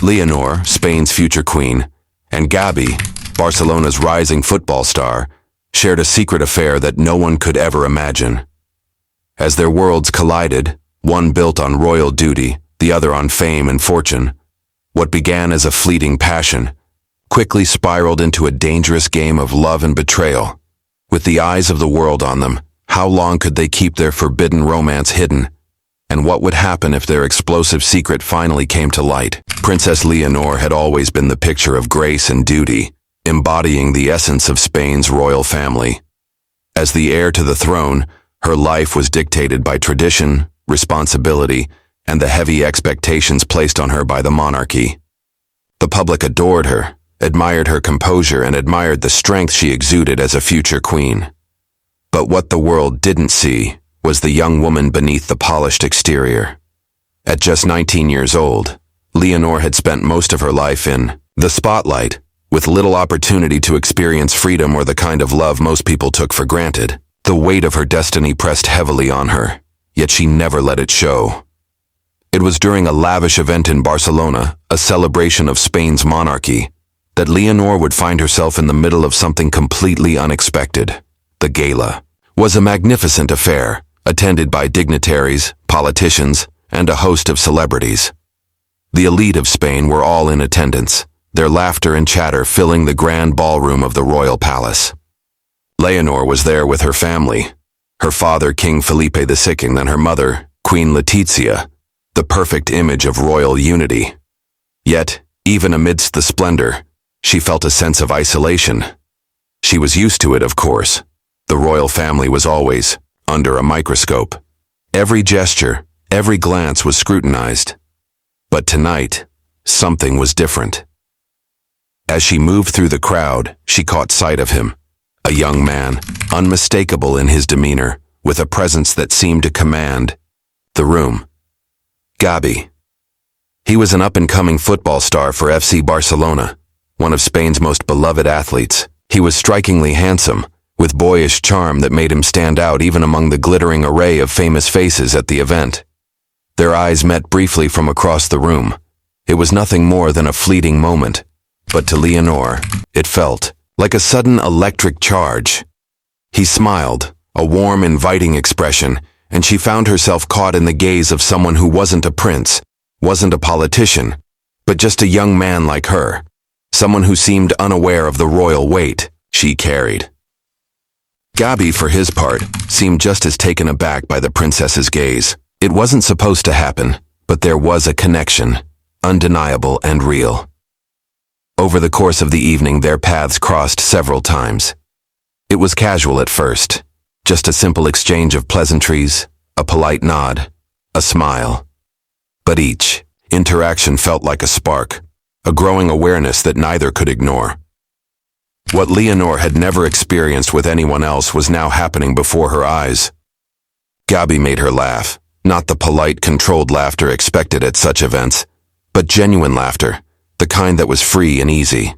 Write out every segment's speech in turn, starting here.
Leonor, Spain's future queen, and Gabi, Barcelona's rising football star, shared a secret affair that no one could ever imagine. As their worlds collided, one built on royal duty, the other on fame and fortune, what began as a fleeting passion quickly spiraled into a dangerous game of love and betrayal. With the eyes of the world on them, how long could they keep their forbidden romance hidden? And what would happen if their explosive secret finally came to light? Princess Leonor had always been the picture of grace and duty, embodying the essence of Spain's royal family. As the heir to the throne, her life was dictated by tradition, responsibility, and the heavy expectations placed on her by the monarchy. The public adored her, admired her composure, and admired the strength she exuded as a future queen. But what the world didn't see was the young woman beneath the polished exterior. At just 19 years old, Leonor had spent most of her life in the spotlight, with little opportunity to experience freedom or the kind of love most people took for granted. The weight of her destiny pressed heavily on her, yet she never let it show. It was during a lavish event in Barcelona, a celebration of Spain's monarchy, that Leonor would find herself in the middle of something completely unexpected. The gala was a magnificent affair, attended by dignitaries, politicians, and a host of celebrities. The elite of Spain were all in attendance, their laughter and chatter filling the grand ballroom of the royal palace. Leonor was there with her family, her father King Felipe II and her mother, Queen Letizia, the perfect image of royal unity. Yet, even amidst the splendor, she felt a sense of isolation. She was used to it, of course. The royal family was always under a microscope. Every gesture, every glance was scrutinized. But tonight, something was different. As she moved through the crowd, she caught sight of him, a young man, unmistakable in his demeanor, with a presence that seemed to command the room. Gabi. He was an up-and-coming football star for FC Barcelona, one of Spain's most beloved athletes. He was strikingly handsome, with boyish charm that made him stand out even among the glittering array of famous faces at the event. Their eyes met briefly from across the room. It was nothing more than a fleeting moment, but to Leonor, it felt like a sudden electric charge. He smiled, a warm, inviting expression, and she found herself caught in the gaze of someone who wasn't a prince, wasn't a politician, but just a young man like her, someone who seemed unaware of the royal weight she carried. Gabi, for his part, seemed just as taken aback by the princess's gaze. It wasn't supposed to happen, but there was a connection, undeniable and real. Over the course of the evening, their paths crossed several times. It was casual at first, just a simple exchange of pleasantries, a polite nod, a smile. But each interaction felt like a spark, a growing awareness that neither could ignore. What Leonor had never experienced with anyone else was now happening before her eyes. Gabi made her laugh, not the polite, controlled laughter expected at such events, but genuine laughter, the kind that was free and easy.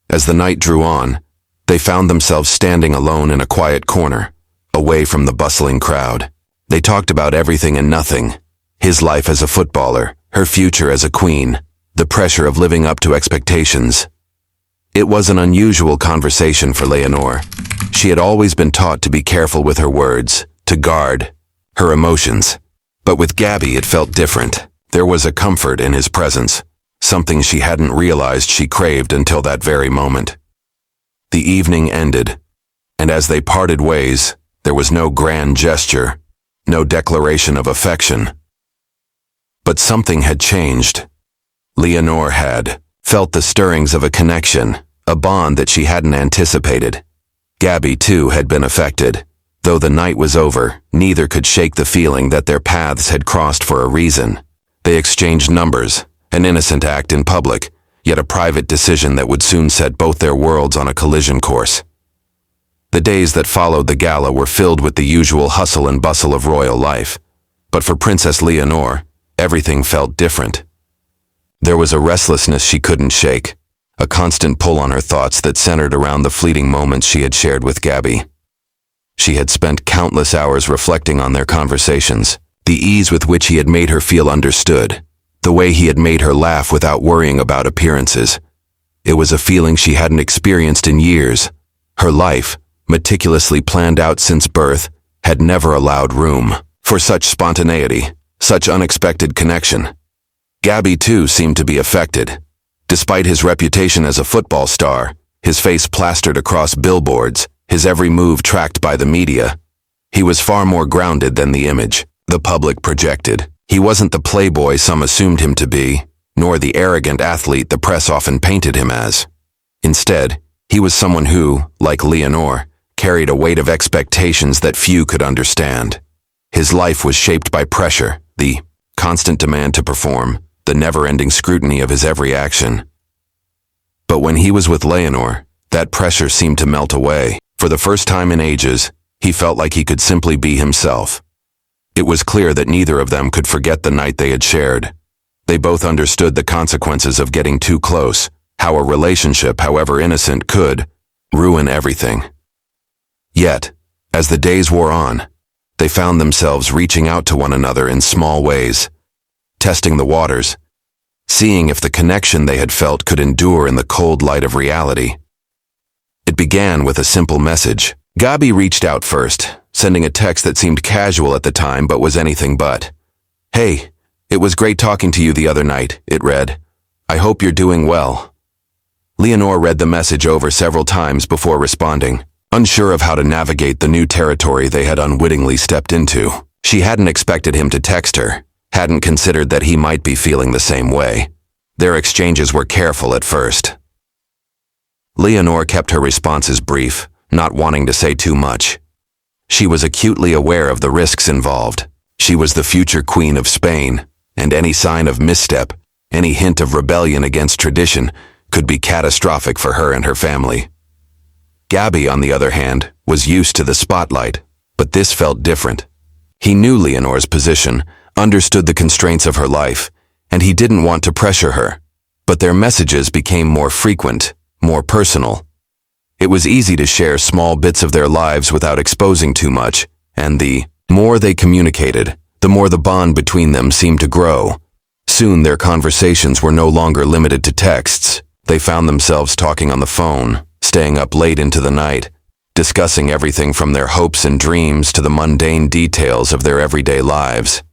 As the night drew on, they found themselves standing alone in a quiet corner, away from the bustling crowd. They talked about everything and nothing, his life as a footballer, her future as a queen, the pressure of living up to expectations. It was an unusual conversation for Leonor. She had always been taught to be careful with her words, to guard her emotions. But with Gabi it felt different. There was a comfort in his presence, something she hadn't realized she craved until that very moment. The evening ended, and as they parted ways, there was no grand gesture, no declaration of affection. But something had changed. Leonor had felt the stirrings of a connection, a bond that she hadn't anticipated. Gabi, too, had been affected. Though the night was over, neither could shake the feeling that their paths had crossed for a reason. They exchanged numbers, an innocent act in public, yet a private decision that would soon set both their worlds on a collision course. The days that followed the gala were filled with the usual hustle and bustle of royal life, but for Princess Leonor, everything felt different. There was a restlessness she couldn't shake, a constant pull on her thoughts that centered around the fleeting moments she had shared with Gabi. She had spent countless hours reflecting on their conversations, the ease with which he had made her feel understood, The way he had made her laugh without worrying about appearances. It was a feeling she hadn't experienced in years. Her life, meticulously planned out since birth, had never allowed room for such spontaneity, such unexpected connection. Gabi, too, seemed to be affected. Despite his reputation as a football star, his face plastered across billboards, his every move tracked by the media, he was far more grounded than the image the public projected. He wasn't the playboy some assumed him to be, nor the arrogant athlete the press often painted him as. Instead, he was someone who, like Leonor, carried a weight of expectations that few could understand. His life was shaped by pressure, the constant demand to perform, the never-ending scrutiny of his every action. But when he was with Leonor, that pressure seemed to melt away. For the first time in ages, he felt like he could simply be himself. It was clear that neither of them could forget the night they had shared. They both understood the consequences of getting too close, how a relationship, however innocent, could ruin everything. Yet, as the days wore on, they found themselves reaching out to one another in small ways, testing the waters, seeing if the connection they had felt could endure in the cold light of reality. It began with a simple message. Gabi reached out first, sending a text that seemed casual at the time but was anything but. "Hey, it was great talking to you the other night," it read. "I hope you're doing well." Leonor read the message over several times before responding, unsure of how to navigate the new territory they had unwittingly stepped into. She hadn't expected him to text her, hadn't considered that he might be feeling the same way. Their exchanges were careful at first. Leonor kept her responses brief, not wanting to say too much. She was acutely aware of the risks involved. She was the future queen of Spain, and any sign of misstep, any hint of rebellion against tradition, could be catastrophic for her and her family. Gabi, on the other hand, was used to the spotlight, but this felt different. He knew Leonor's position, understood the constraints of her life, and he didn't want to pressure her. But their messages became more frequent, more personal. It was easy to share small bits of their lives without exposing too much, and the more they communicated, the more the bond between them seemed to grow. Soon their conversations were no longer limited to texts. They found themselves talking on the phone, staying up late into the night, discussing everything from their hopes and dreams to the mundane details of their everyday lives.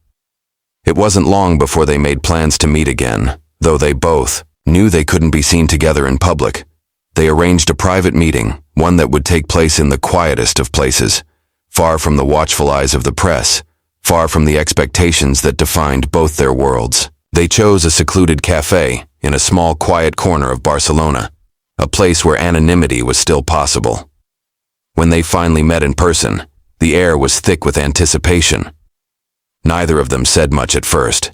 It wasn't long before they made plans to meet again, though they both knew they couldn't be seen together in public. They arranged a private meeting, one that would take place in the quietest of places, far from the watchful eyes of the press, far from the expectations that defined both their worlds. They chose a secluded cafe in a small quiet corner of Barcelona, a place where anonymity was still possible. When they finally met in person, the air was thick with anticipation. Neither of them said much at first.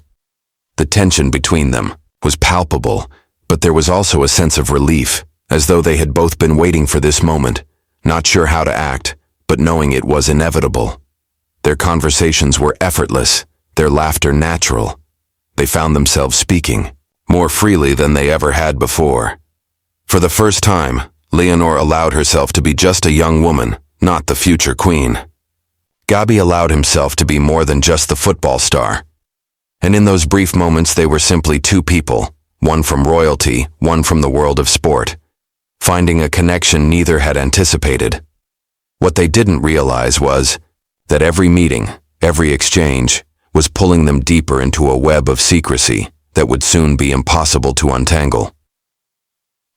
The tension between them was palpable, but there was also a sense of relief, as though they had both been waiting for this moment, not sure how to act, but knowing it was inevitable. Their conversations were effortless, their laughter natural. They found themselves speaking, more freely than they ever had before. For the first time, Leonor allowed herself to be just a young woman, not the future queen. Gabi allowed himself to be more than just the football star. And in those brief moments they were simply two people, one from royalty, one from the world of sport, finding a connection neither had anticipated. What they didn't realize was that every meeting, every exchange, was pulling them deeper into a web of secrecy that would soon be impossible to untangle.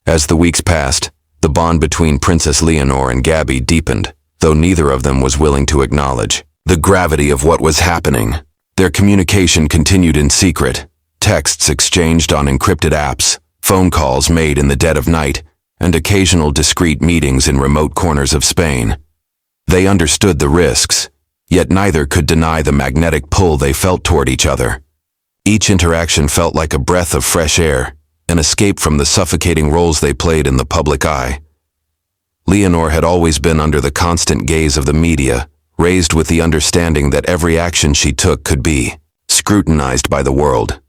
As the weeks passed, the bond between Princess Leonor and Gabi deepened, though neither of them was willing to acknowledge the gravity of what was happening. Their communication continued in secret, texts exchanged on encrypted apps, phone calls made in the dead of night, and occasional discreet meetings in remote corners of Spain. They understood the risks, yet neither could deny the magnetic pull they felt toward each other. Each interaction felt like a breath of fresh air, an escape from the suffocating roles they played in the public eye. Leonor had always been under the constant gaze of the media, raised with the understanding that every action she took could be scrutinized by the world.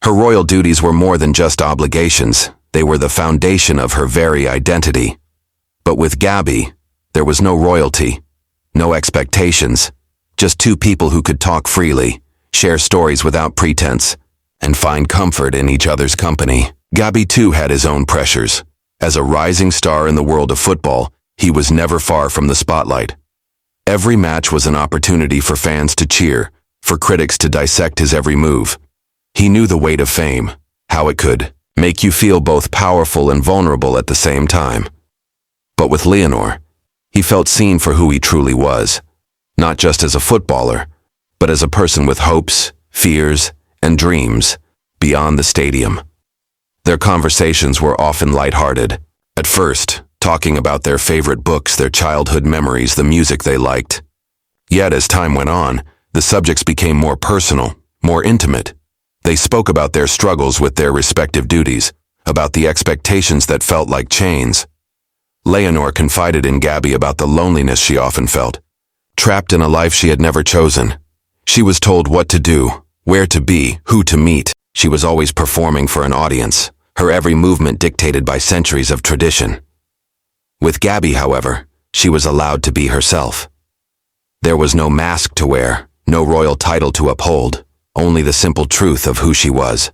Her royal duties were more than just obligations, they were the foundation of her very identity. But with Gabi, there was no royalty, no expectations, just two people who could talk freely, share stories without pretense, and find comfort in each other's company. Gabi too had his own pressures. As a rising star in the world of football, he was never far from the spotlight. Every match was an opportunity for fans to cheer, for critics to dissect his every move. He knew the weight of fame, how it could make you feel both powerful and vulnerable at the same time. But with Leonor, he felt seen for who he truly was, not just as a footballer, but as a person with hopes, fears, and dreams beyond the stadium. Their conversations were often lighthearted. At first, talking about their favorite books, their childhood memories, the music they liked. Yet as time went on, the subjects became more personal, more intimate. They spoke about their struggles with their respective duties, about the expectations that felt like chains. Leonor confided in Gabi about the loneliness she often felt, trapped in a life she had never chosen. She was told what to do, where to be, who to meet. She was always performing for an audience, her every movement dictated by centuries of tradition. With Gabi, however, she was allowed to be herself. There was no mask to wear, no royal title to uphold, only the simple truth of who she was.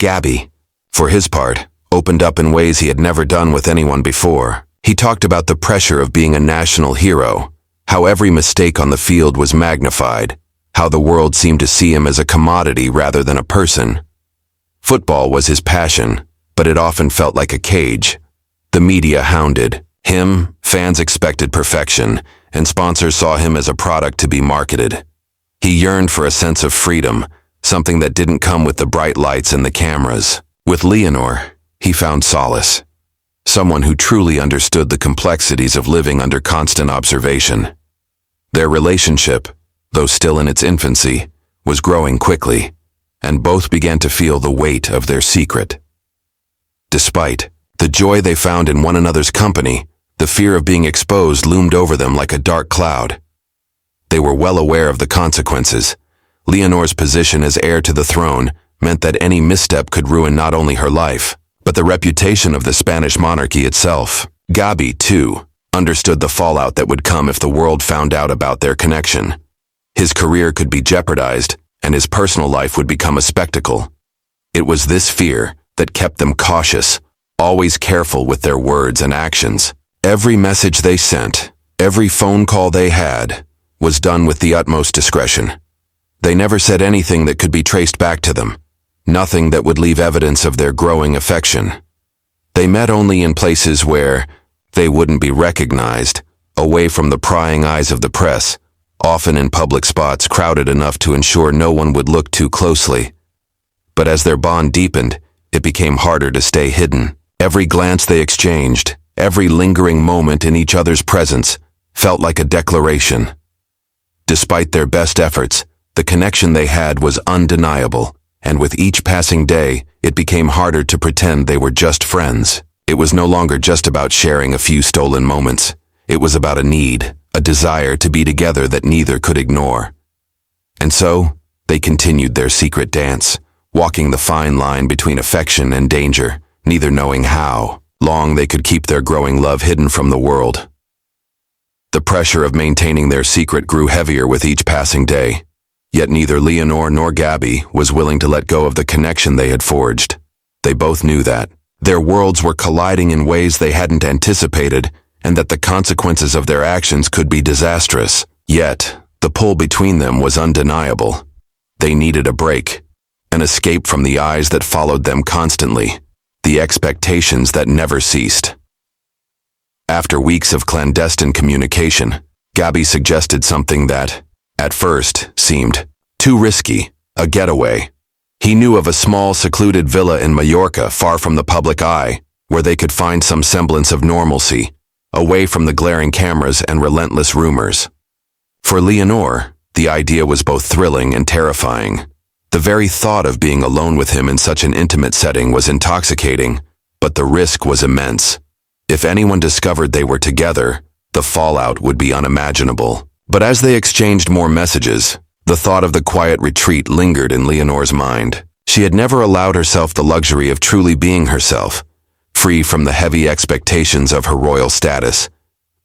Gabi, for his part, opened up in ways he had never done with anyone before. He talked about the pressure of being a national hero, how every mistake on the field was magnified, how the world seemed to see him as a commodity rather than a person. Football was his passion, but it often felt like a cage. The media hounded him, fans expected perfection, and sponsors saw him as a product to be marketed. He yearned for a sense of freedom, something that didn't come with the bright lights and the cameras. With Leonor, he found solace. Someone who truly understood the complexities of living under constant observation. Their relationship, though still in its infancy, was growing quickly, and both began to feel the weight of their secret. Despite the joy they found in one another's company, the fear of being exposed loomed over them like a dark cloud. They were well aware of the consequences. Leonor's position as heir to the throne meant that any misstep could ruin not only her life, but the reputation of the Spanish monarchy itself. Gabi, too, understood the fallout that would come if the world found out about their connection. His career could be jeopardized, and his personal life would become a spectacle. It was this fear that kept them cautious, always careful with their words and actions. Every message they sent, every phone call they had, was done with the utmost discretion. They never said anything that could be traced back to them, nothing that would leave evidence of their growing affection. They met only in places where they wouldn't be recognized, away from the prying eyes of the press, often in public spots crowded enough to ensure no one would look too closely. But as their bond deepened, it became harder to stay hidden. Every glance they exchanged, every lingering moment in each other's presence, felt like a declaration. Despite their best efforts, the connection they had was undeniable, and with each passing day, it became harder to pretend they were just friends. It was no longer just about sharing a few stolen moments. It was about a need, a desire to be together that neither could ignore. And so, they continued their secret dance, walking the fine line between affection and danger, neither knowing how long they could keep their growing love hidden from the world. The pressure of maintaining their secret grew heavier with each passing day, yet neither Leonor nor Gabi was willing to let go of the connection they had forged. They both knew that their worlds were colliding in ways they hadn't anticipated, and that the consequences of their actions could be disastrous. Yet, the pull between them was undeniable. They needed a break, an escape from the eyes that followed them constantly, the expectations that never ceased. After weeks of clandestine communication, Gabi suggested something that, at first, seemed too risky: a getaway. He knew of a small, secluded villa in Mallorca, far from the public eye, where they could find some semblance of normalcy, away from the glaring cameras and relentless rumors. For Leonor, the idea was both thrilling and terrifying. The very thought of being alone with him in such an intimate setting was intoxicating, but the risk was immense. If anyone discovered they were together, the fallout would be unimaginable. But as they exchanged more messages, the thought of the quiet retreat lingered in Leonor's mind. She had never allowed herself the luxury of truly being herself, free from the heavy expectations of her royal status.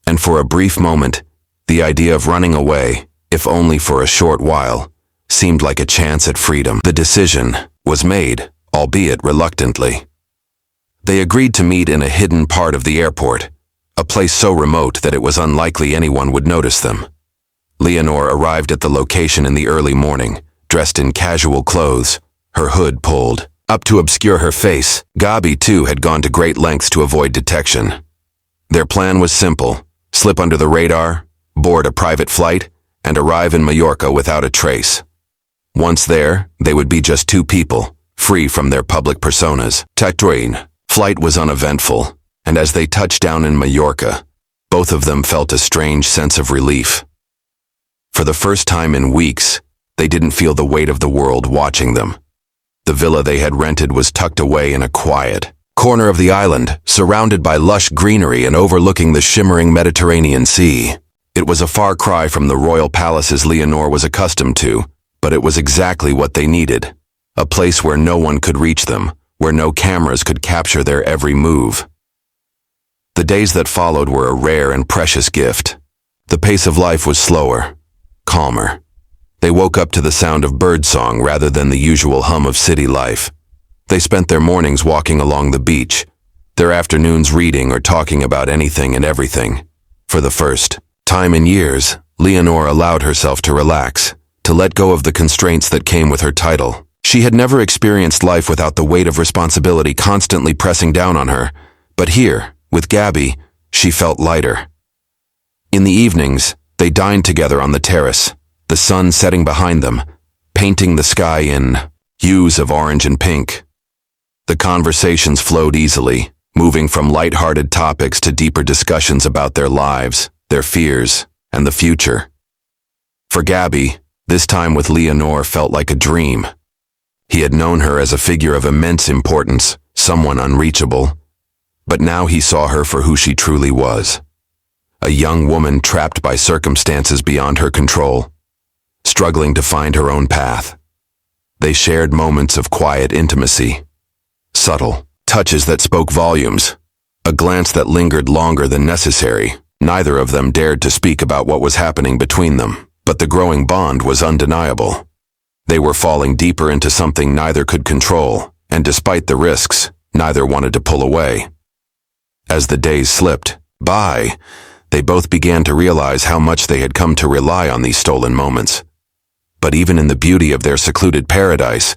And for a brief moment, the idea of running away, if only for a short while, seemed like a chance at freedom. The decision was made, albeit reluctantly. They agreed to meet in a hidden part of the airport, a place so remote that it was unlikely anyone would notice them. Leonor arrived at the location in the early morning, dressed in casual clothes, her hood pulled up to obscure her face. Gabi, too, had gone to great lengths to avoid detection. Their plan was simple: slip under the radar, board a private flight, and arrive in Mallorca without a trace. Once there, they would be just two people, free from their public personas. Flight was uneventful, and as they touched down in Mallorca, both of them felt a strange sense of relief. For the first time in weeks, they didn't feel the weight of the world watching them. The villa they had rented was tucked away in a quiet corner of the island, surrounded by lush greenery and overlooking the shimmering Mediterranean Sea. It was a far cry from the royal palaces Leonor was accustomed to, but it was exactly what they needed. A place where no one could reach them, where no cameras could capture their every move. The days that followed were a rare and precious gift. The pace of life was slower, calmer. They woke up to the sound of birdsong rather than the usual hum of city life. They spent their mornings walking along the beach, their afternoons reading or talking about anything and everything. For the first time in years, Leonor allowed herself to relax, to let go of the constraints that came with her title. She had never experienced life without the weight of responsibility constantly pressing down on her, but here, with Gabi, she felt lighter. In the evenings, they dined together on the terrace, the sun setting behind them, painting the sky in hues of orange and pink. The conversations flowed easily, moving from light-hearted topics to deeper discussions about their lives, their fears, and the future. For Gabi, this time with Leonor felt like a dream. He had known her as a figure of immense importance, someone unreachable, but now he saw her for who she truly was. A young woman trapped by circumstances beyond her control, struggling to find her own path. They shared moments of quiet intimacy, subtle touches that spoke volumes, a glance that lingered longer than necessary. Neither of them dared to speak about what was happening between them, but the growing bond was undeniable. They were falling deeper into something neither could control, and despite the risks, neither wanted to pull away. As the days slipped by, they both began to realize how much they had come to rely on these stolen moments. But even in the beauty of their secluded paradise,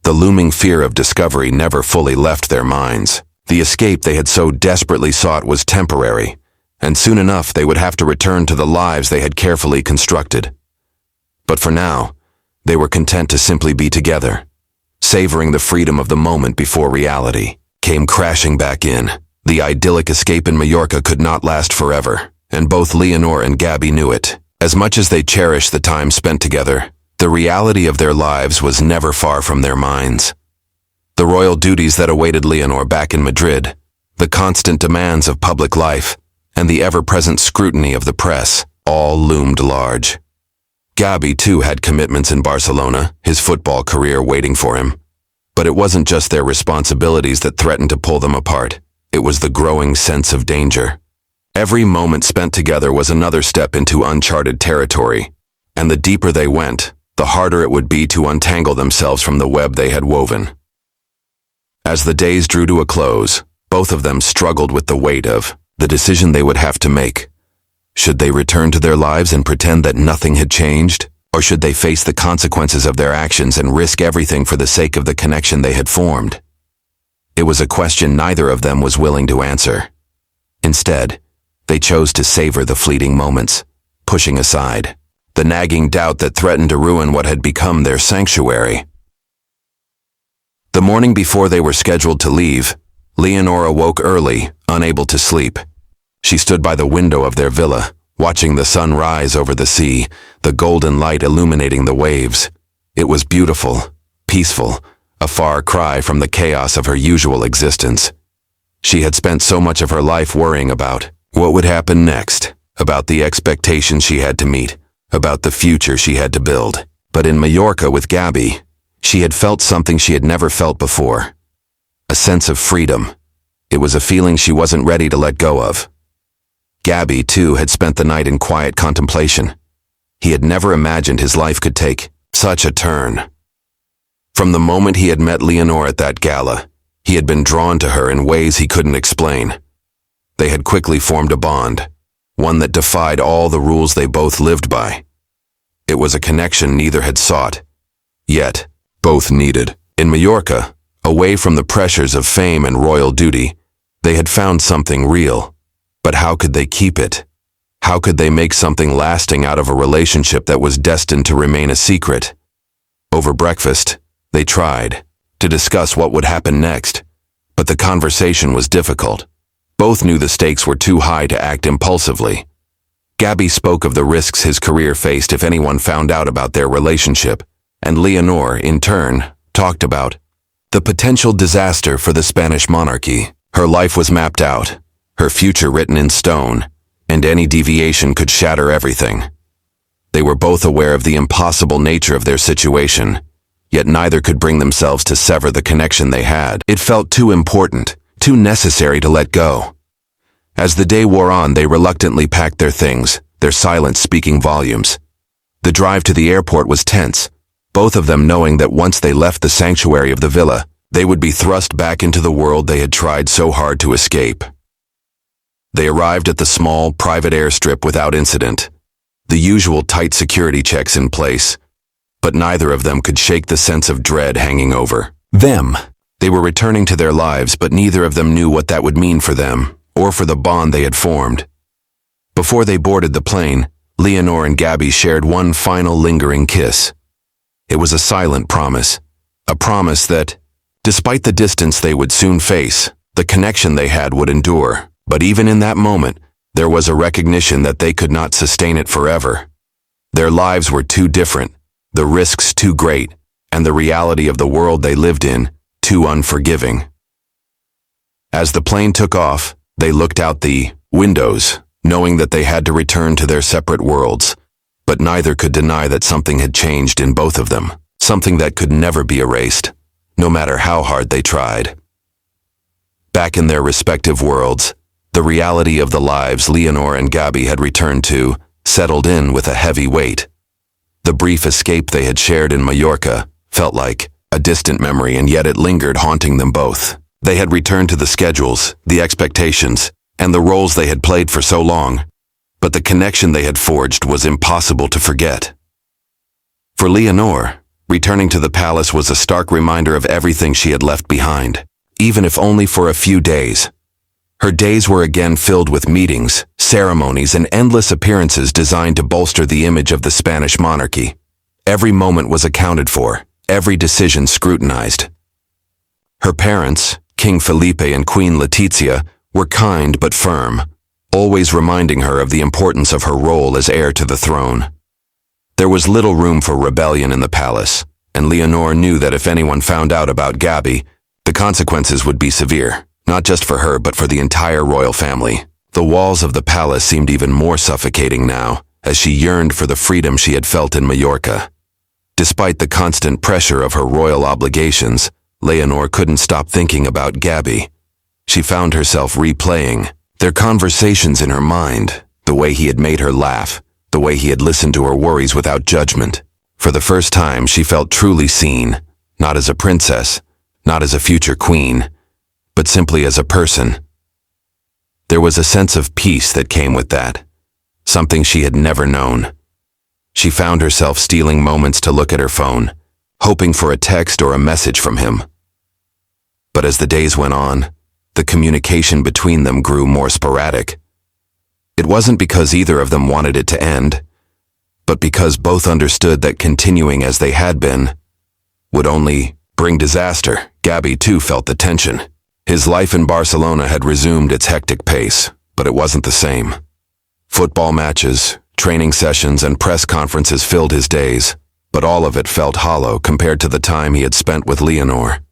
the looming fear of discovery never fully left their minds. The escape they had so desperately sought was temporary, and soon enough they would have to return to the lives they had carefully constructed. But for now, they were content to simply be together, savoring the freedom of the moment before reality came crashing back in. The idyllic escape in Mallorca could not last forever, and both Leonor and Gabi knew it. As much as they cherished the time spent together, the reality of their lives was never far from their minds. The royal duties that awaited Leonor back in Madrid, the constant demands of public life, and the ever-present scrutiny of the press, all loomed large. Gabi, too, had commitments in Barcelona, his football career waiting for him. But it wasn't just their responsibilities that threatened to pull them apart. It was the growing sense of danger. Every moment spent together was another step into uncharted territory, and the deeper they went, the harder it would be to untangle themselves from the web they had woven. As the days drew to a close, both of them struggled with the weight of the decision they would have to make. Should they return to their lives and pretend that nothing had changed? Or should they face the consequences of their actions and risk everything for the sake of the connection they had formed? It was a question neither of them was willing to answer. Instead, they chose to savor the fleeting moments, pushing aside the nagging doubt that threatened to ruin what had become their sanctuary. The morning before they were scheduled to leave, Leonor awoke early, unable to sleep. She stood by the window of their villa, watching the sun rise over the sea, the golden light illuminating the waves. It was beautiful, peaceful, a far cry from the chaos of her usual existence. She had spent so much of her life worrying about what would happen next, about the expectations she had to meet, about the future she had to build. But in Mallorca with Gabi, she had felt something she had never felt before. A sense of freedom. It was a feeling she wasn't ready to let go of. Gabi, too, had spent the night in quiet contemplation. He had never imagined his life could take Such a turn. From the moment he had met Leonor at that gala, he had been drawn to her in ways he couldn't explain. They had quickly formed a bond, one that defied all the rules they both lived by. It was a connection neither had sought, yet both needed. In Mallorca, away from the pressures of fame and royal duty, they had found something real. But how could they keep it? How could they make something lasting out of a relationship that was destined to remain a secret? Over breakfast, they tried to discuss what would happen next, but the conversation was difficult. Both knew the stakes were too high to act impulsively. Gabi spoke of the risks his career faced if anyone found out about their relationship, and Leonor, in turn, talked about the potential disaster for the Spanish monarchy. Her life was mapped out, her future written in stone, and any deviation could shatter everything. They were both aware of the impossible nature of their situation, yet neither could bring themselves to sever the connection they had. It felt too important, too necessary to let go. As the day wore on, they reluctantly packed their things, their silence speaking volumes. The drive to the airport was tense, both of them knowing that once they left the sanctuary of the villa, they would be thrust back into the world they had tried so hard to escape. They arrived at the small, private airstrip without incident, the usual tight security checks in place, but neither of them could shake the sense of dread hanging over them. They were returning to their lives, but neither of them knew what that would mean for them, or for the bond they had formed. Before they boarded the plane, Leonor and Gabi shared one final lingering kiss. It was a silent promise, a promise that, despite the distance they would soon face, the connection they had would endure. But even in that moment, there was a recognition that they could not sustain it forever. Their lives were too different, the risks too great, and the reality of the world they lived in too unforgiving. As the plane took off, they looked out the windows, knowing that they had to return to their separate worlds, but neither could deny that something had changed in both of them, something that could never be erased, no matter how hard they tried. Back in their respective worlds, the reality of the lives Leonor and Gabi had returned to settled in with a heavy weight. The brief escape they had shared in Mallorca felt like a distant memory, and yet it lingered, haunting them both. They had returned to the schedules, the expectations, and the roles they had played for so long, but the connection they had forged was impossible to forget. For Leonor, returning to the palace was a stark reminder of everything she had left behind, even if only for a few days. Her days were again filled with meetings, ceremonies, and endless appearances designed to bolster the image of the Spanish monarchy. Every moment was accounted for, every decision scrutinized. Her parents, King Felipe and Queen Letizia, were kind but firm, always reminding her of the importance of her role as heir to the throne. There was little room for rebellion in the palace, and Leonor knew that if anyone found out about Gabi, the consequences would be severe. Not just for her, but for the entire royal family. The walls of the palace seemed even more suffocating now, as she yearned for the freedom she had felt in Mallorca. Despite the constant pressure of her royal obligations, Leonor couldn't stop thinking about Gabi. She found herself replaying their conversations in her mind, the way he had made her laugh, the way he had listened to her worries without judgment. For the first time, she felt truly seen, not as a princess, not as a future queen, but simply as a person. There was a sense of peace that came with that, something she had never known. She found herself stealing moments to look at her phone, hoping for a text or a message from him. But as the days went on, the communication between them grew more sporadic. It wasn't because either of them wanted it to end, but because both understood that continuing as they had been would only bring disaster. Gabi too felt the tension. His life in Barcelona had resumed its hectic pace, but it wasn't the same. Football matches, training sessions, and press conferences filled his days, but all of it felt hollow compared to the time he had spent with Leonor.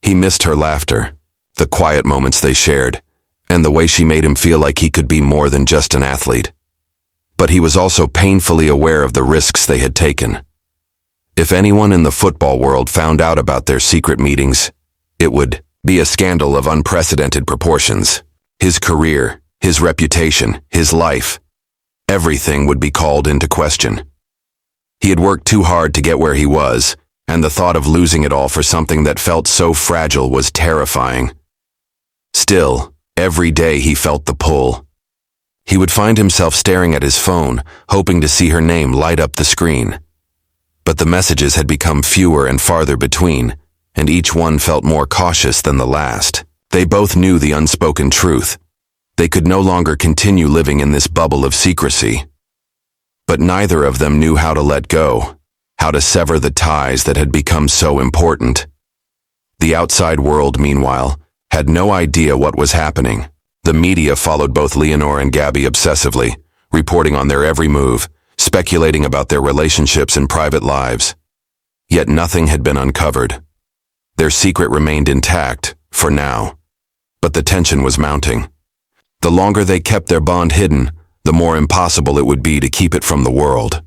He missed her laughter, the quiet moments they shared, and the way she made him feel like he could be more than just an athlete. But he was also painfully aware of the risks they had taken. If anyone in the football world found out about their secret meetings, it would be a scandal of unprecedented proportions. His career, his reputation, his life, everything would be called into question. He had worked too hard to get where he was, and the thought of losing it all for something that felt so fragile was terrifying. Still, every day he felt the pull. He would find himself staring at his phone, hoping to see her name light up the screen. But the messages had become fewer and farther between, and each one felt more cautious than the last. They both knew the unspoken truth. They could no longer continue living in this bubble of secrecy. But neither of them knew how to let go, how to sever the ties that had become so important. The outside world, meanwhile, had no idea what was happening. The media followed both Leonor and Gabi obsessively, reporting on their every move, speculating about their relationships and private lives. Yet nothing had been uncovered. Their secret remained intact, for now. But the tension was mounting. The longer they kept their bond hidden, the more impossible it would be to keep it from the world.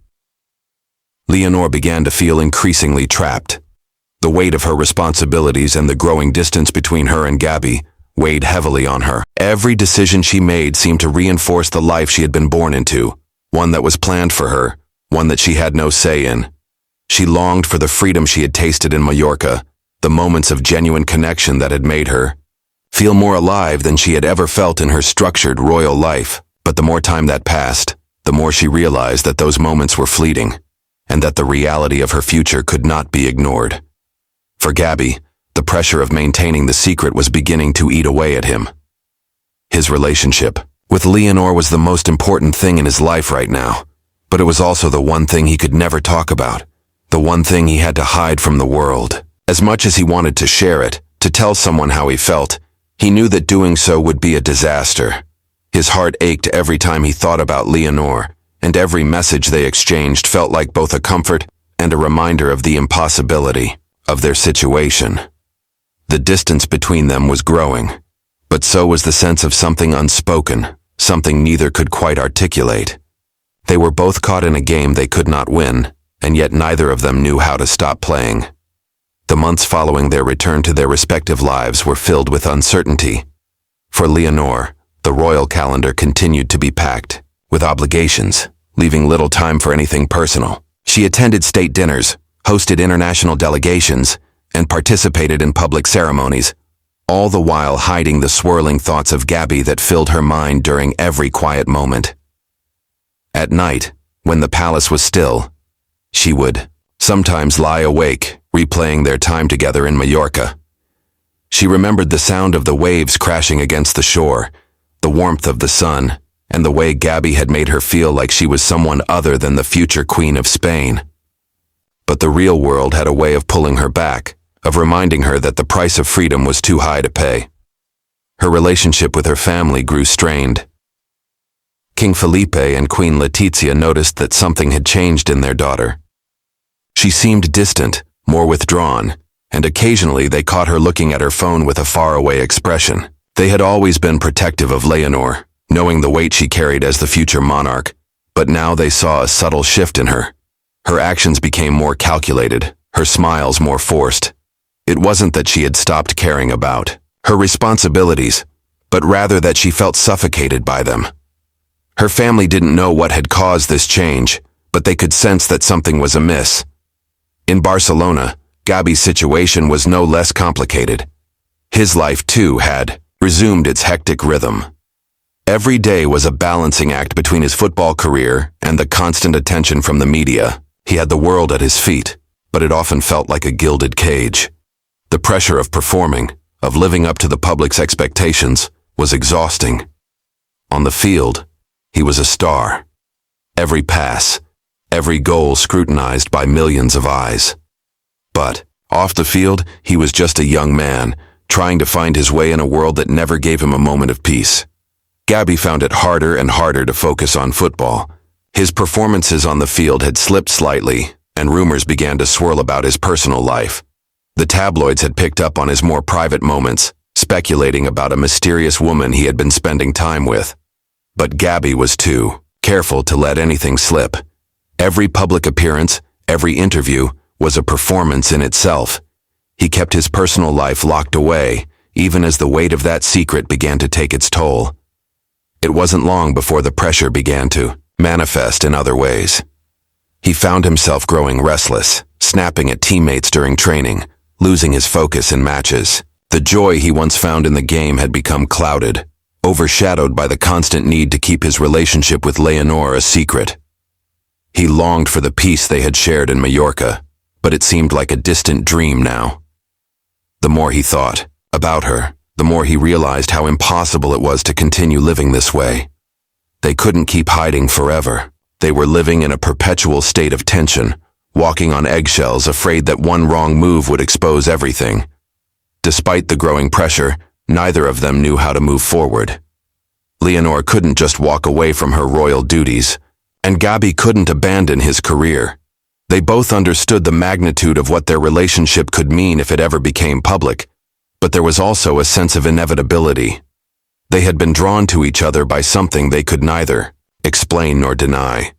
Leonor began to feel increasingly trapped. The weight of her responsibilities and the growing distance between her and Gabi weighed heavily on her. Every decision she made seemed to reinforce the life she had been born into, one that was planned for her, one that she had no say in. She longed for the freedom she had tasted in Mallorca, the moments of genuine connection that had made her feel more alive than she had ever felt in her structured royal life. But the more time that passed, the more she realized that those moments were fleeting, and that the reality of her future could not be ignored. For Gabi, the pressure of maintaining the secret was beginning to eat away at him. His relationship with Leonor was the most important thing in his life right now, but it was also the one thing he could never talk about, the one thing he had to hide from the world. As much as he wanted to share it, to tell someone how he felt, he knew that doing so would be a disaster. His heart ached every time he thought about Leonor, and every message they exchanged felt like both a comfort and a reminder of the impossibility of their situation. The distance between them was growing, but so was the sense of something unspoken, something neither could quite articulate. They were both caught in a game they could not win, and yet neither of them knew how to stop playing. The months following their return to their respective lives were filled with uncertainty. For Leonor, the royal calendar continued to be packed with obligations, leaving little time for anything personal. She attended state dinners, hosted international delegations, and participated in public ceremonies, all the while hiding the swirling thoughts of Gabi that filled her mind during every quiet moment. At night, when the palace was still, she would sometimes lie awake, replaying their time together in Mallorca. She remembered the sound of the waves crashing against the shore, the warmth of the sun, and the way Gabi had made her feel like she was someone other than the future Queen of Spain. But the real world had a way of pulling her back, of reminding her that the price of freedom was too high to pay. Her relationship with her family grew strained. King Felipe and Queen Letizia noticed that something had changed in their daughter. She seemed distant, more withdrawn, and occasionally they caught her looking at her phone with a faraway expression. They had always been protective of Leonor, knowing the weight she carried as the future monarch, but now they saw a subtle shift in her. Her actions became more calculated, her smiles more forced. It wasn't that she had stopped caring about her responsibilities, but rather that she felt suffocated by them. Her family didn't know what had caused this change, but they could sense that something was amiss. In Barcelona, Gabi's situation was no less complicated. His life, too, had resumed its hectic rhythm. Every day was a balancing act between his football career and the constant attention from the media. He had the world at his feet, but it often felt like a gilded cage. The pressure of performing, of living up to the public's expectations, was exhausting. On the field, he was a star. Every pass, every goal scrutinized by millions of eyes. But, off the field, he was just a young man, trying to find his way in a world that never gave him a moment of peace. Gabi found it harder and harder to focus on football. His performances on the field had slipped slightly, and rumors began to swirl about his personal life. The tabloids had picked up on his more private moments, speculating about a mysterious woman he had been spending time with. But Gabi was too careful to let anything slip. Every public appearance, every interview, was a performance in itself. He kept his personal life locked away, even as the weight of that secret began to take its toll. It wasn't long before the pressure began to manifest in other ways. He found himself growing restless, snapping at teammates during training, losing his focus in matches. The joy he once found in the game had become clouded, overshadowed by the constant need to keep his relationship with Leonor a secret. He longed for the peace they had shared in Mallorca, but it seemed like a distant dream now. The more he thought about her, the more he realized how impossible it was to continue living this way. They couldn't keep hiding forever. They were living in a perpetual state of tension, walking on eggshells, afraid that one wrong move would expose everything. Despite the growing pressure, neither of them knew how to move forward. Leonor couldn't just walk away from her royal duties, and Gabi couldn't abandon his career. They both understood the magnitude of what their relationship could mean if it ever became public, but there was also a sense of inevitability. They had been drawn to each other by something they could neither explain nor deny.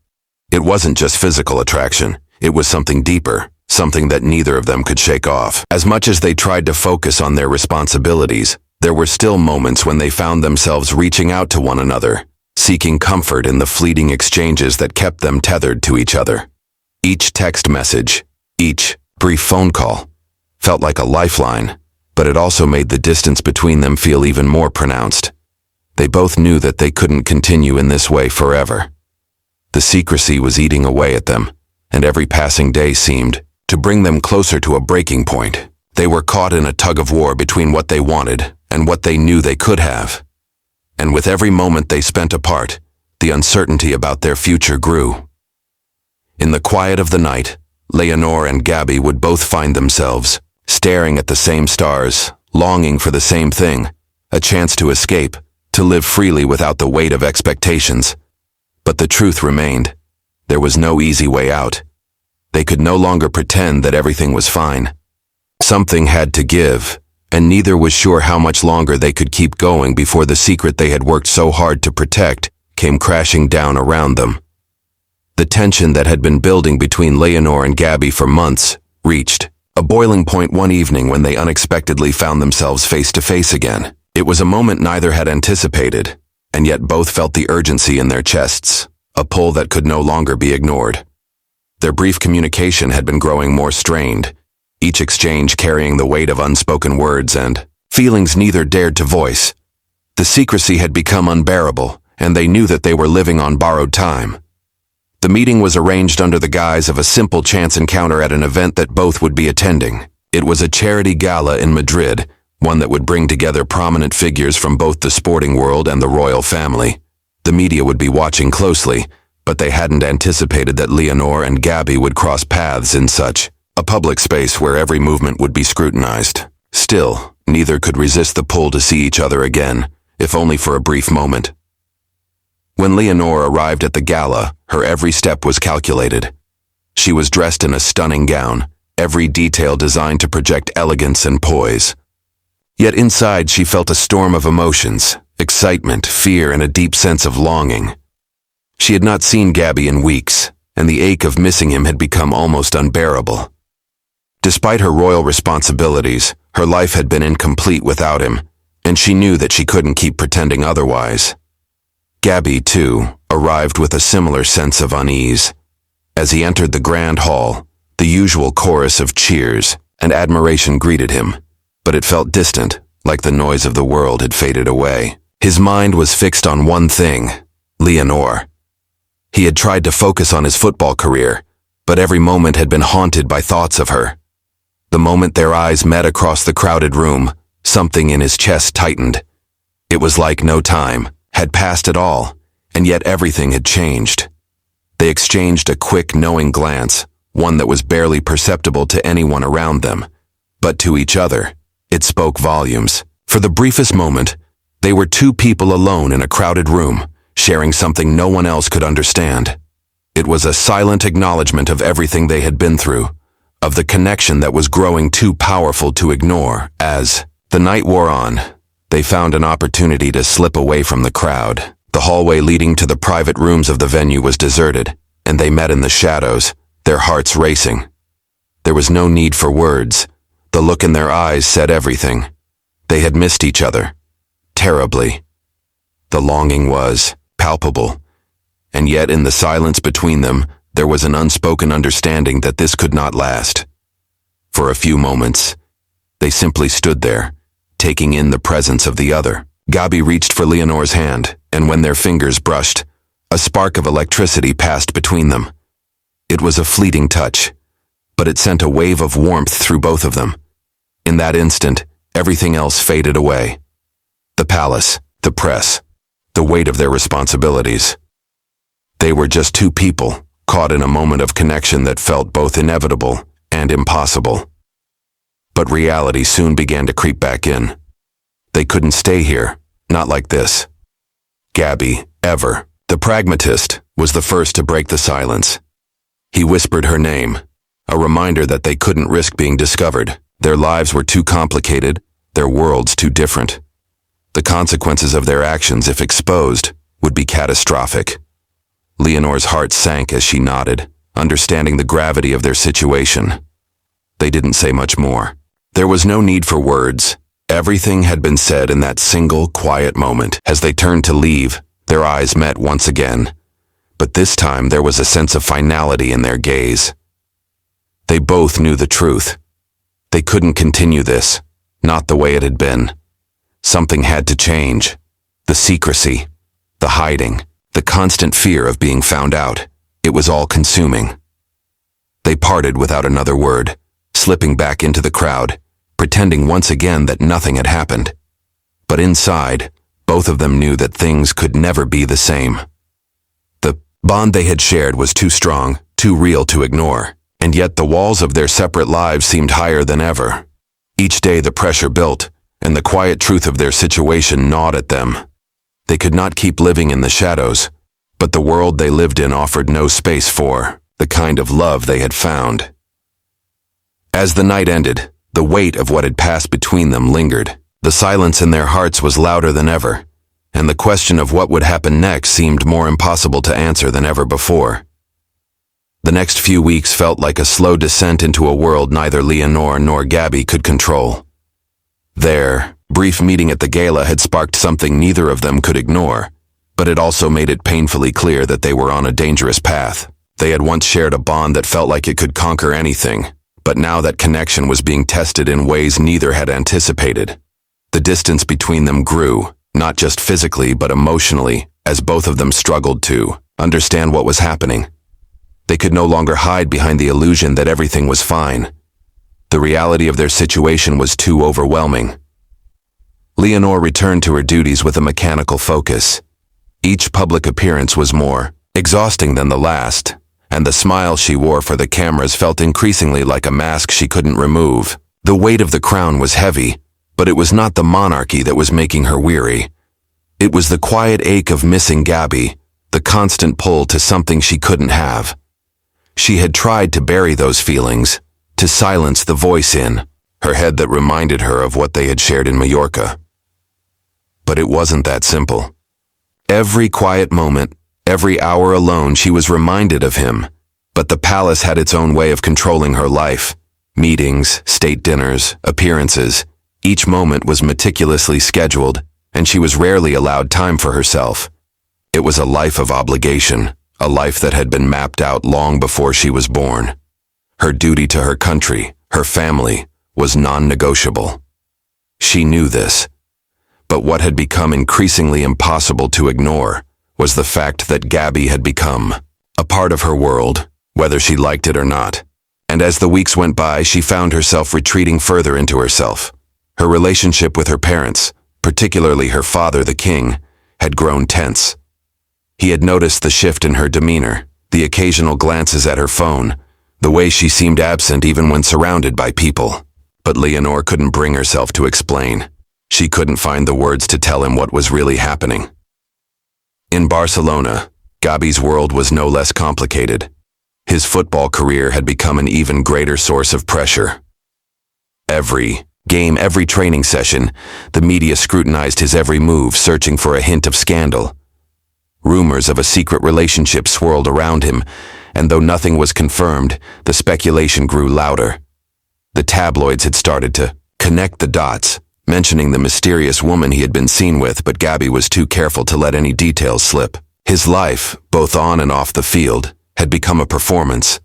It wasn't just physical attraction, it was something deeper, something that neither of them could shake off. As much as they tried to focus on their responsibilities, there were still moments when they found themselves reaching out to one another, seeking comfort in the fleeting exchanges that kept them tethered to each other. Each text message, each brief phone call, felt like a lifeline, but it also made the distance between them feel even more pronounced. They both knew that they couldn't continue in this way forever. The secrecy was eating away at them, and every passing day seemed to bring them closer to a breaking point. They were caught in a tug-of-war between what they wanted and what they knew they could have. And with every moment they spent apart, the uncertainty about their future grew. In the quiet of the night, Leonor and Gabi would both find themselves staring at the same stars, longing for the same thing, a chance to escape, to live freely without the weight of expectations. But the truth remained. There was no easy way out. They could no longer pretend that everything was fine. Something had to give, and neither was sure how much longer they could keep going before the secret they had worked so hard to protect came crashing down around them. The tension that had been building between Leonor and Gabi for months reached a boiling point one evening when they unexpectedly found themselves face to face again. It was a moment neither had anticipated, and yet both felt the urgency in their chests, a pull that could no longer be ignored. Their brief communication had been growing more strained, each exchange carrying the weight of unspoken words and feelings neither dared to voice. The secrecy had become unbearable, and they knew that they were living on borrowed time. The meeting was arranged under the guise of a simple chance encounter at an event that both would be attending. It was a charity gala in Madrid, one that would bring together prominent figures from both the sporting world and the royal family. The media would be watching closely, but they hadn't anticipated that Leonor and Gabi would cross paths in such a public space where every movement would be scrutinized. Still, neither could resist the pull to see each other again, if only for a brief moment. When Leonor arrived at the gala, her every step was calculated. She was dressed in a stunning gown, every detail designed to project elegance and poise. Yet inside she felt a storm of emotions, excitement, fear, and a deep sense of longing. She had not seen Gabi in weeks, and the ache of missing him had become almost unbearable. Despite her royal responsibilities, her life had been incomplete without him, and she knew that she couldn't keep pretending otherwise. Gabi, too, arrived with a similar sense of unease. As he entered the grand hall, the usual chorus of cheers and admiration greeted him, but it felt distant, like the noise of the world had faded away. His mind was fixed on one thing, Leonor. He had tried to focus on his football career, but every moment had been haunted by thoughts of her. The moment their eyes met across the crowded room, something in his chest tightened. It was like no time had passed at all, and yet everything had changed. They exchanged a quick, knowing glance, one that was barely perceptible to anyone around them, but to each other, it spoke volumes. For the briefest moment, they were two people alone in a crowded room, sharing something no one else could understand. It was a silent acknowledgement of everything they had been through, of the connection that was growing too powerful to ignore. As the night wore on, they found an opportunity to slip away from the crowd. The hallway leading to the private rooms of the venue was deserted, and they met in the shadows, their hearts racing. There was no need for words. The look in their eyes said everything. They had missed each other, terribly. The longing was palpable, and yet in the silence between them, there was an unspoken understanding that this could not last. For a few moments, they simply stood there, taking in the presence of the other. Gabi reached for Leonor's hand, and when their fingers brushed, a spark of electricity passed between them. It was a fleeting touch, but it sent a wave of warmth through both of them. In that instant, everything else faded away. The palace, the press, the weight of their responsibilities. They were just two people, caught in a moment of connection that felt both inevitable and impossible. But reality soon began to creep back in. They couldn't stay here, not like this. Gabi, ever, the pragmatist, was the first to break the silence. He whispered her name, a reminder that they couldn't risk being discovered. Their lives were too complicated, their worlds too different. The consequences of their actions, if exposed, would be catastrophic. Leonor's heart sank as she nodded, understanding the gravity of their situation. They didn't say much more. There was no need for words. Everything had been said in that single, quiet moment. As they turned to leave, their eyes met once again. But this time there was a sense of finality in their gaze. They both knew the truth. They couldn't continue this, not the way it had been. Something had to change. The secrecy, the hiding, the constant fear of being found out. It was all consuming. They parted without another word, slipping back into the crowd, pretending once again that nothing had happened. But inside, both of them knew that things could never be the same. The bond they had shared was too strong, too real to ignore, and yet the walls of their separate lives seemed higher than ever. Each day the pressure built, and the quiet truth of their situation gnawed at them. They could not keep living in the shadows, but the world they lived in offered no space for the kind of love they had found. As the night ended, the weight of what had passed between them lingered. The silence in their hearts was louder than ever, and the question of what would happen next seemed more impossible to answer than ever before. The next few weeks felt like a slow descent into a world neither Leonor nor Gabi could control. Their brief meeting at the gala had sparked something neither of them could ignore, but it also made it painfully clear that they were on a dangerous path. They had once shared a bond that felt like it could conquer anything, but now that connection was being tested in ways neither had anticipated. The distance between them grew, not just physically but emotionally, as both of them struggled to understand what was happening. They could no longer hide behind the illusion that everything was fine. The reality of their situation was too overwhelming. Leonor returned to her duties with a mechanical focus. Each public appearance was more exhausting than the last, and the smile she wore for the cameras felt increasingly like a mask she couldn't remove. The weight of the crown was heavy, but it was not the monarchy that was making her weary. It was the quiet ache of missing Gabi, the constant pull to something she couldn't have. She had tried to bury those feelings, to silence the voice in her head that reminded her of what they had shared in Mallorca. But it wasn't that simple. Every quiet moment, every hour alone, she was reminded of him, but the palace had its own way of controlling her life. Meetings, state dinners, appearances, each moment was meticulously scheduled, and she was rarely allowed time for herself. It was a life of obligation, a life that had been mapped out long before she was born. Her duty to her country, her family, was non-negotiable. She knew this, but what had become increasingly impossible to ignore was the fact that Gabi had become a part of her world, whether she liked it or not. And as the weeks went by, she found herself retreating further into herself. Her relationship with her parents, particularly her father, the king, had grown tense. He had noticed the shift in her demeanor, the occasional glances at her phone, the way she seemed absent even when surrounded by people. But Leonor couldn't bring herself to explain. She couldn't find the words to tell him what was really happening. In Barcelona, Gabi's world was no less complicated. His football career had become an even greater source of pressure. Every game, every training session, the media scrutinized his every move, searching for a hint of scandal. Rumors of a secret relationship swirled around him, and though nothing was confirmed, the speculation grew louder. The tabloids had started to connect the dots, mentioning the mysterious woman he had been seen with, but Gabi was too careful to let any details slip. His life, both on and off the field, had had become a performance.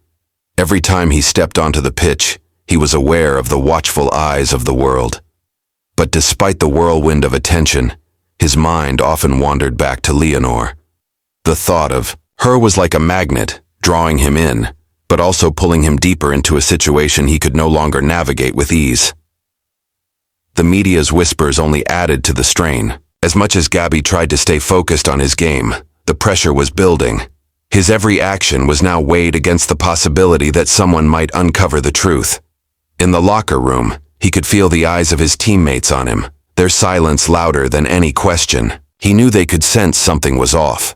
Every time he stepped onto the pitch, he was aware of the watchful eyes of the world. But despite the whirlwind of attention, his mind often wandered back to Leonor. The thought of her was like a magnet, drawing him in, but also pulling him deeper into a situation he could no longer navigate with ease. The media's whispers only added to the strain. As much as Gabi tried to stay focused on his game, the pressure was building. His every action was now weighed against the possibility that someone might uncover the truth. In the locker room, he could feel the eyes of his teammates on him, their silence louder than any question. He knew they could sense something was off.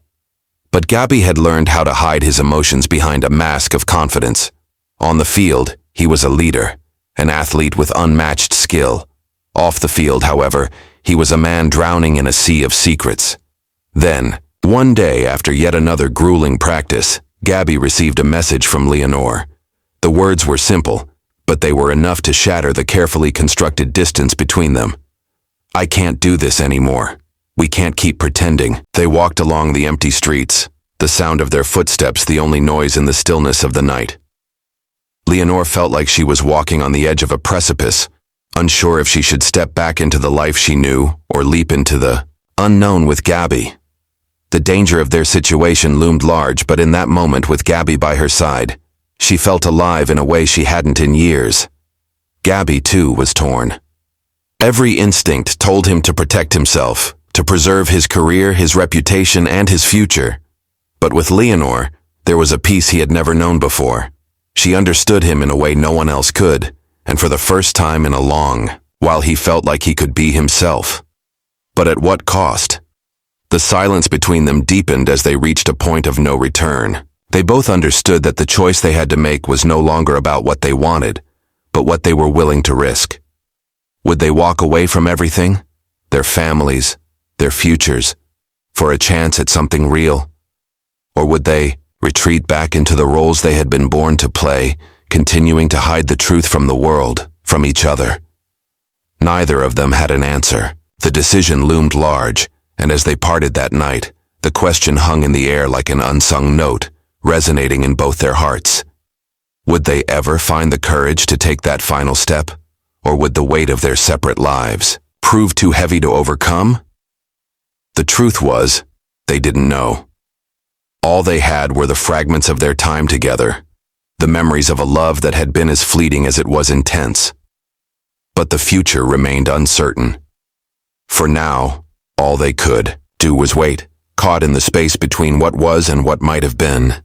But Gabi had learned how to hide his emotions behind a mask of confidence. On the field, he was a leader, an athlete with unmatched skill. Off the field, however, he was a man drowning in a sea of secrets. Then, one day after yet another grueling practice, Gabi received a message from Leonor. The words were simple, but they were enough to shatter the carefully constructed distance between them. "I can't do this anymore. We can't keep pretending." They walked along the empty streets, the sound of their footsteps the only noise in the stillness of the night. Leonor felt like she was walking on the edge of a precipice, unsure if she should step back into the life she knew or leap into the unknown with Gabi. The danger of their situation loomed large, but in that moment with Gabi by her side, she felt alive in a way she hadn't in years. Gabi, too, was torn. Every instinct told him to protect himself, to preserve his career, his reputation, and his future. But with Leonor, there was a peace he had never known before. She understood him in a way no one else could, and for the first time in a long while he felt like he could be himself. But at what cost? The silence between them deepened as they reached a point of no return. They both understood that the choice they had to make was no longer about what they wanted, but what they were willing to risk. Would they walk away from everything? Their families, their futures, for a chance at something real? Or would they retreat back into the roles they had been born to play, continuing to hide the truth from the world, from each other? Neither of them had an answer. The decision loomed large, and as they parted that night, the question hung in the air like an unsung note, resonating in both their hearts. Would they ever find the courage to take that final step? Or would the weight of their separate lives prove too heavy to overcome? The truth was, they didn't know. All they had were the fragments of their time together, the memories of a love that had been as fleeting as it was intense. But the future remained uncertain. For now, all they could do was wait, caught in the space between what was and what might have been.